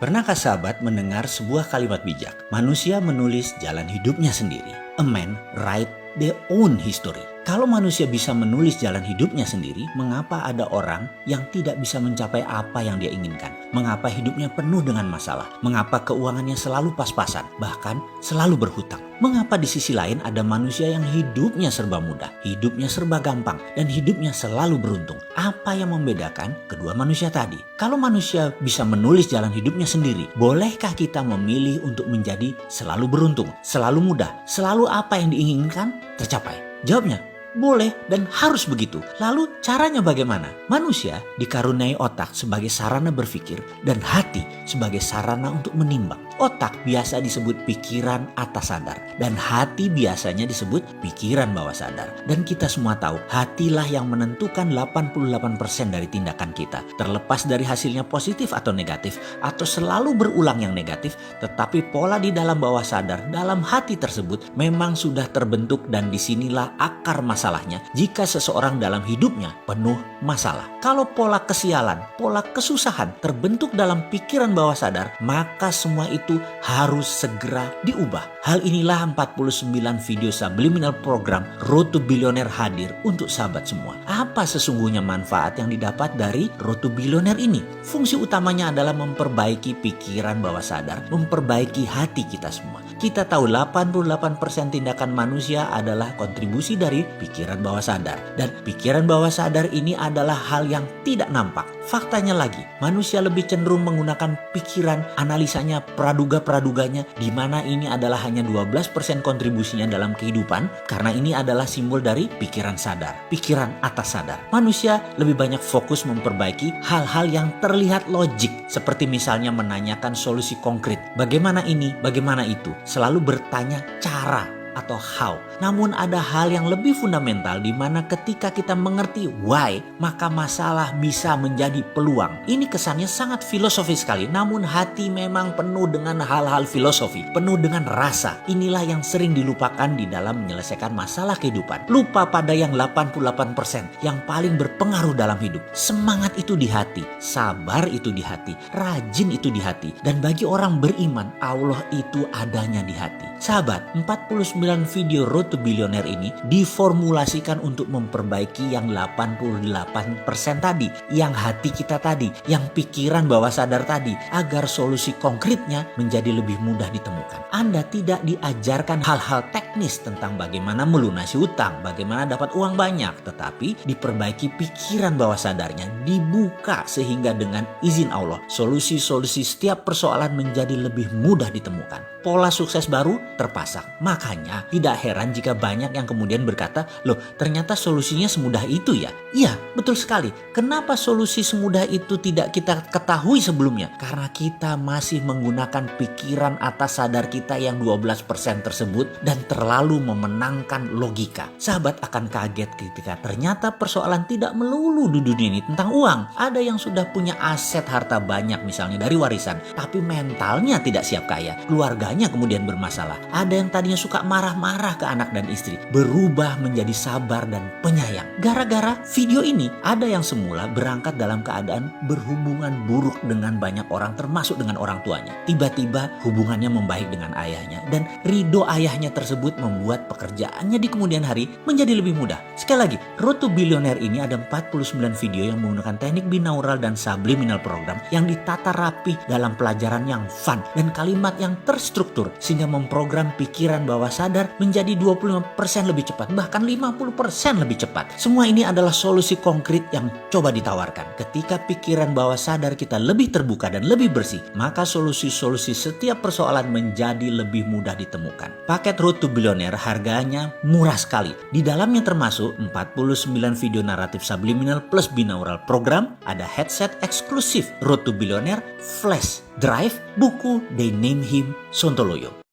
Pernahkah sahabat mendengar sebuah kalimat bijak? Manusia menulis jalan hidupnya sendiri. A man write their own history. Kalau manusia bisa menulis jalan hidupnya sendiri, mengapa ada orang yang tidak bisa mencapai apa yang dia inginkan? Mengapa hidupnya penuh dengan masalah? Mengapa keuangannya selalu pas-pasan, bahkan selalu berhutang? Mengapa di sisi lain ada manusia yang hidupnya serba mudah, hidupnya serba gampang, dan hidupnya selalu beruntung? Apa yang membedakan kedua manusia tadi? Kalau manusia bisa menulis jalan hidupnya sendiri, bolehkah kita memilih untuk menjadi selalu beruntung, selalu mudah, selalu apa yang diinginkan tercapai? Jawabnya, boleh dan harus begitu. Lalu caranya bagaimana? Manusia dikaruniai otak sebagai sarana berpikir dan hati sebagai sarana untuk menimbang. Otak biasa disebut pikiran atas sadar dan hati biasanya disebut pikiran bawah sadar. Dan kita semua tahu hatilah yang menentukan 88% dari tindakan kita. Terlepas dari hasilnya positif atau negatif atau selalu berulang yang negatif, tetapi pola di dalam bawah sadar dalam hati tersebut memang sudah terbentuk dan disinilah akar masalahnya jika seseorang dalam hidupnya penuh masalah. Kalau pola kesialan, pola kesusahan terbentuk dalam pikiran bawah sadar, maka semua itu harus segera diubah. Hal inilah 49 video subliminal program Road to Billionaire hadir untuk sahabat semua. Apa sesungguhnya manfaat yang didapat dari Road to Billionaire ini? Fungsi utamanya adalah memperbaiki pikiran bawah sadar, memperbaiki hati kita semua. Kita tahu 88% tindakan manusia adalah kontribusi dari pikiran bawah sadar. Dan pikiran bawah sadar ini adalah hal yang tidak nampak. Faktanya lagi, manusia lebih cenderung menggunakan pikiran, analisanya, praduga-praduganya, di mana ini adalah hanya 12% kontribusinya dalam kehidupan, karena ini adalah simbol dari pikiran sadar, pikiran atas sadar. Manusia lebih banyak fokus memperbaiki hal-hal yang terlihat logik, seperti misalnya menanyakan solusi konkret. Bagaimana ini, bagaimana itu? Selalu bertanya cara atau how. Namun ada hal yang lebih fundamental di mana ketika kita mengerti why, maka masalah bisa menjadi peluang. Ini kesannya sangat filosofis sekali, namun hati memang penuh dengan hal-hal filosofi, penuh dengan rasa. Inilah yang sering dilupakan di dalam menyelesaikan masalah kehidupan. Lupa pada yang 88% yang paling berpengaruh dalam hidup. Semangat itu di hati, sabar itu di hati, rajin itu di hati. Dan bagi orang beriman, Allah itu adanya di hati. Sahabat, 49 video Road to Billionaire ini diformulasikan untuk memperbaiki yang 88% tadi, yang hati kita tadi, yang pikiran bawah sadar tadi, agar solusi konkretnya menjadi lebih mudah ditemukan. Anda tidak diajarkan hal-hal teknis tentang bagaimana melunasi utang, bagaimana dapat uang banyak, tetapi diperbaiki pikiran bawah sadarnya, dibuka sehingga dengan izin Allah, solusi-solusi setiap persoalan menjadi lebih mudah ditemukan. Pola sukses baru terpasang. Makanya tidak heran jika banyak yang kemudian berkata, loh ternyata solusinya semudah itu ya? Iya, betul sekali. Kenapa solusi semudah itu tidak kita ketahui sebelumnya? Karena kita masih menggunakan pikiran atas sadar kita yang 12% tersebut dan terlalu memenangkan logika. Sahabat akan kaget ketika ternyata persoalan tidak melulu di dunia ini tentang uang. Ada yang sudah punya aset harta banyak misalnya dari warisan, tapi mentalnya tidak siap kaya. Keluarganya kemudian bermasalah. Ada yang tadinya suka marah-marah ke anak dan istri, berubah menjadi sabar dan penyayang. Gara-gara video ini, ada yang semula berangkat dalam keadaan berhubungan buruk dengan banyak orang, termasuk dengan orang tuanya. Tiba-tiba hubungannya membaik dengan ayahnya, dan ridho ayahnya tersebut membuat pekerjaannya di kemudian hari menjadi lebih mudah. Sekali lagi, Road to Billionaire ini ada 49 video yang menggunakan teknik binaural dan subliminal program yang ditata rapi dalam pelajaran yang fun dan kalimat yang terstruktur sehingga memprogram pikiran bawah sadar menjadi 25% lebih cepat, bahkan 50% lebih cepat. Semua ini adalah solusi konkret yang coba ditawarkan. Ketika pikiran bawah sadar kita lebih terbuka dan lebih bersih, maka solusi-solusi setiap persoalan menjadi lebih mudah ditemukan. Paket Road to Billionaire harganya murah sekali. Di dalamnya termasuk 49 video naratif subliminal plus binaural program, ada headset eksklusif Road to Billionaire, flash drive, buku They Name Him Sontoloyo.